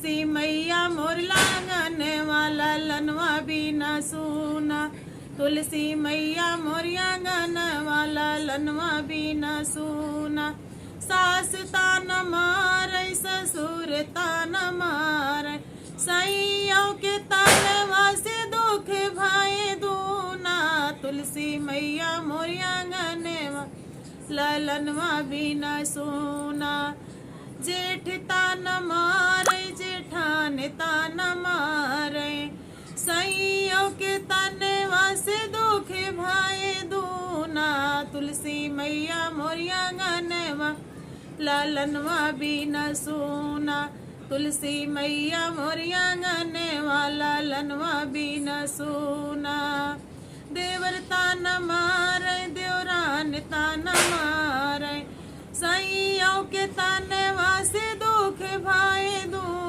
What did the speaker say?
तुलसी मैया मोर लांगन वाला लनवा भी न सूना। तुलसी मैया मोर आंगन वाला लनवा भी न सूना। सास तान मारे ससुर तान मारे, सैयों के तानवा से दुख भाई दूना। तुलसी मैया मोर आंगन ललनवा भी न सूना। जेठ तान मारे जेठान तान मारे, सैयों के तानवा से दुख भाई दूना। तुलसी मैया मोर आंगनवा ललनवा भी न सूना। तुलसी मैया मोर आंगनवा ललनवा भी न सूना। देवर तान मारे देवरान तान मारे, सैयों के तानवा से दुख भाई दूना।